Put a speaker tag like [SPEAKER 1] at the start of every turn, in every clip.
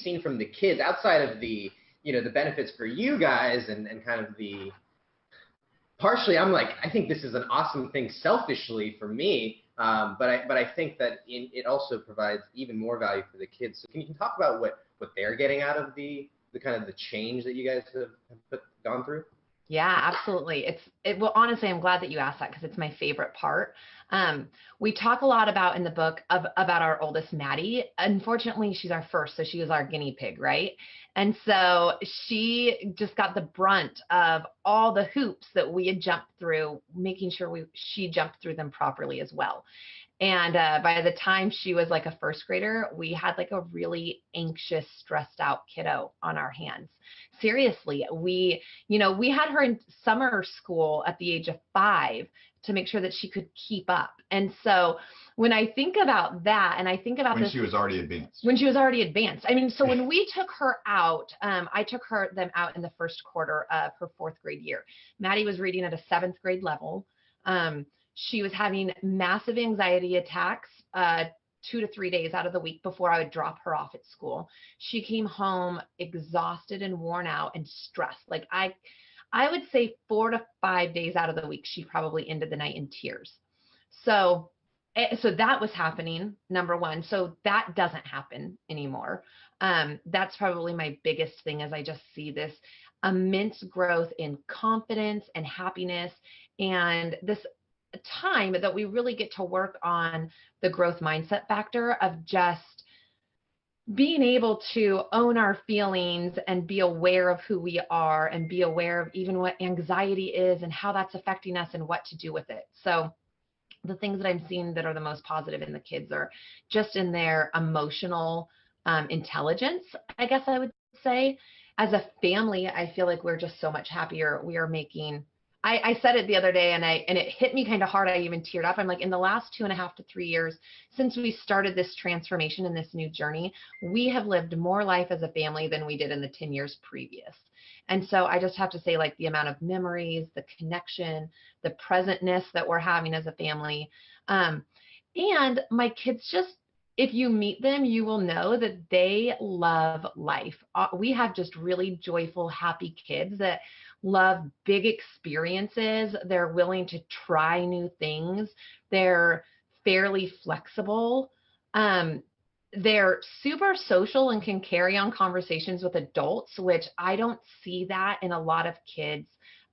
[SPEAKER 1] seen from the kids outside of the, the benefits for you guys and kind of the, partially, I'm like, I think this is an awesome thing selfishly for me, but I think that it also provides even more value for the kids. So can you talk about what they're getting out of the kind of the change that you guys have gone through?
[SPEAKER 2] Yeah, absolutely. Well, honestly, I'm glad that you asked that because it's my favorite part. We talk a lot about in the book about our oldest, Maddie. Unfortunately, she's our first, so she was our guinea pig, right? And so she just got the brunt of all the hoops that we had jumped through, making sure she jumped through them properly as well. And by the time she was like a first grader, we had like a really anxious, stressed out kiddo on our hands. Seriously, we had her in summer school at the age of 5 to make sure that she could keep up. And so when I think about that, and I think about
[SPEAKER 3] when she was already advanced.
[SPEAKER 2] When she was already advanced. I mean, so when we took her out, I took them out in the first quarter of her 4th grade year. Maddie was reading at a 7th grade level. She was having massive anxiety attacks 2 to 3 days out of the week before I would drop her off at school. She came home exhausted and worn out and stressed. Like I would say 4 to 5 days out of the week, she probably ended the night in tears. So that was happening, number one. So that doesn't happen anymore. That's probably my biggest thing, as I just see this immense growth in confidence and happiness, and this time that we really get to work on the growth mindset factor of just being able to own our feelings and be aware of who we are and be aware of even what anxiety is and how that's affecting us and what to do with it. So the things that I'm seeing that are the most positive in the kids are just in their emotional intelligence, I guess I would say. As a family, I feel like we're just so much happier. We are making, I said it the other day and it hit me kind of hard. I even teared up. I'm like, in the last 2.5 to 3 years, since we started this transformation and this new journey, we have lived more life as a family than we did in the 10 years previous. And so I just have to say, like, the amount of memories, the connection, the presentness that we're having as a family. And my kids just, if you meet them, you will know that they love life. We have just really joyful, happy kids that love big experiences. They're willing to try new things. They're fairly flexible. They're super social and can carry on conversations with adults, which I don't see that in a lot of kids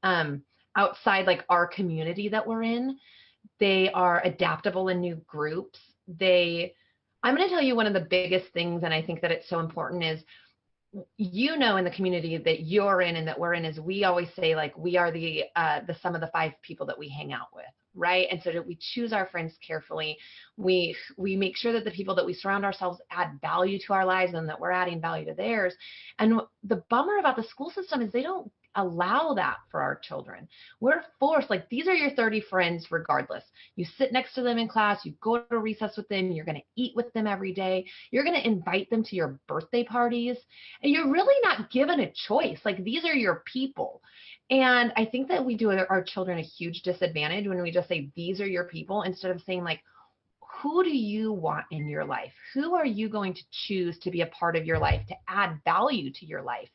[SPEAKER 2] outside like our community that we're in. They are adaptable in new groups. I'm going to tell you one of the biggest things, and I think that it's so important, is in the community that you're in and that we're in, is we always say, like, we are the sum of the 5 people that we hang out with, right? And so that we choose our friends carefully. We make sure that the people that we surround ourselves add value to our lives and that we're adding value to theirs. And the bummer about the school system is they don't allow that for our children. We're forced, like, these are your 30 friends regardless. You sit next to them in class, you go to recess with them, you're going to eat with them every day, you're going to invite them to your birthday parties, and you're really not given a choice. Like, these are your people. And I think that we do our children a huge disadvantage when we just say, these are your people, instead of saying, like, who do you want in your life? Who are you going to choose to be a part of your life, to add value to your life?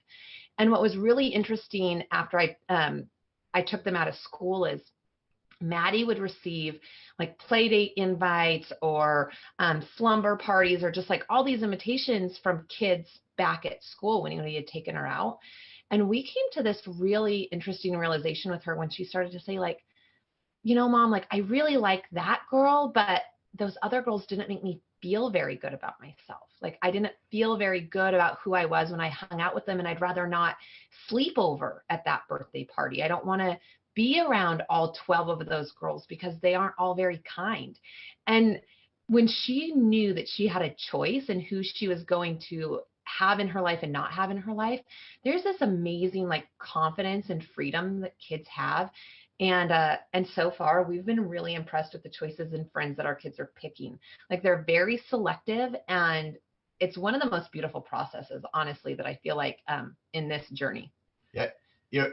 [SPEAKER 2] And what was really interesting after I took them out of school is Maddie would receive like play date invites or slumber parties or just like all these invitations from kids back at school when he had taken her out. And we came to this really interesting realization with her when she started to say, like, Mom, like, I really like that girl, but those other girls didn't make me feel very good about myself. Like, I didn't feel very good about who I was when I hung out with them, and I'd rather not sleep over at that birthday party. I don't want to be around all 12 of those girls because they aren't all very kind. And when she knew that she had a choice in who she was going to have in her life and not have in her life, there's this amazing like confidence and freedom that kids have. And so far, we've been really impressed with the choices and friends that our kids are picking. Like, they're very selective, and it's one of the most beautiful processes, honestly, that I feel like in this journey.
[SPEAKER 3] Yeah,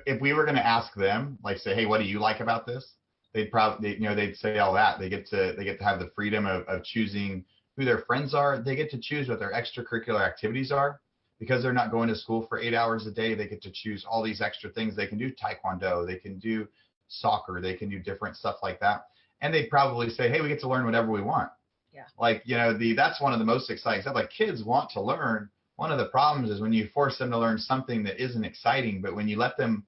[SPEAKER 3] if we were going to ask them, like, say, hey, what do you like about this? They'd probably, they'd say all that. They get to have the freedom of choosing who their friends are. They get to choose what their extracurricular activities are. because they're not going to school for 8 hours a day, they get to choose all these extra things. They can do taekwondo, they can do soccer, they can do different stuff like that. And they'd probably say, hey, we get to learn whatever we want.
[SPEAKER 2] Yeah.
[SPEAKER 3] Like, that's one of the most exciting stuff. Like, kids want to learn. One of the problems is when you force them to learn something that isn't exciting, but when you let them,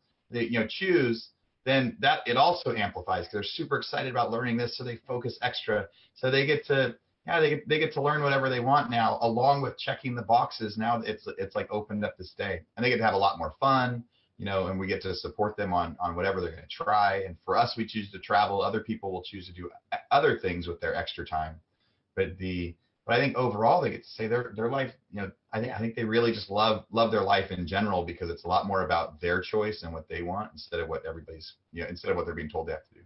[SPEAKER 3] choose, then that it also amplifies, because they're super excited about learning this, so they focus extra. So they get to, they get to learn whatever they want now, along with checking the boxes. Now it's like opened up this day, and they get to have a lot more fun, and we get to support them on whatever they're going to try. And for us, we choose to travel. Other people will choose to do other things with their extra time. But I think overall they get to say their life, I think they really just love their life in general, because it's a lot more about their choice and what they want, instead of what instead of what they're being told they have to do.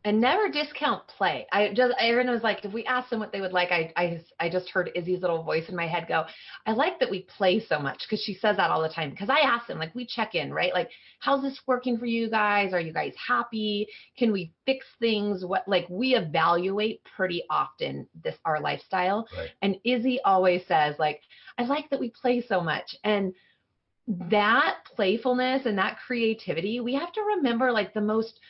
[SPEAKER 2] And never discount play. Everyone was like, if we asked them what they would like, I just heard Izzy's little voice in my head go, I like that we play so much, because she says that all the time. Because I ask them, like, we check in, right? Like, how's this working for you guys? Are you guys happy? Can we fix things? We evaluate pretty often our lifestyle.
[SPEAKER 3] Right.
[SPEAKER 2] And Izzy always says, like, I like that we play so much. And that playfulness and that creativity, we have to remember, like, the most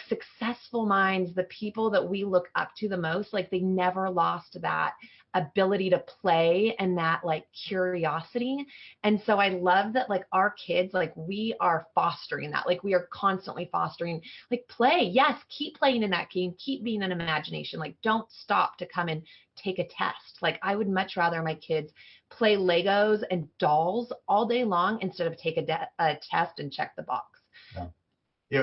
[SPEAKER 2] successful minds, the people that we look up to the most, like, they never lost that ability to play and that curiosity. And so I love that, our kids, we are fostering that, we are constantly fostering play. Yes, keep playing in that game, keep being an imagination, don't stop to come and take a test. I would much rather my kids play Legos and dolls all day long instead of take a test and check the box.
[SPEAKER 3] Yeah.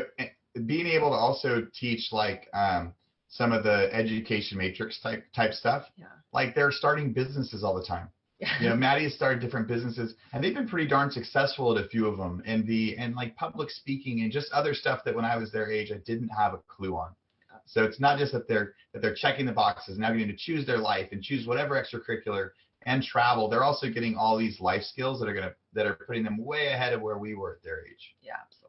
[SPEAKER 3] Being able to also teach some of the education matrix type stuff. Yeah. They're starting businesses all the time. Yeah. Maddie has started different businesses, and they've been pretty darn successful at a few of them. And public speaking and just other stuff that when I was their age, I didn't have a clue on. So it's not just that they're checking the boxes, now getting to choose their life and choose whatever extracurricular and travel. They're also getting all these life skills that are putting them way ahead of where we were at their age.
[SPEAKER 2] Yeah, absolutely.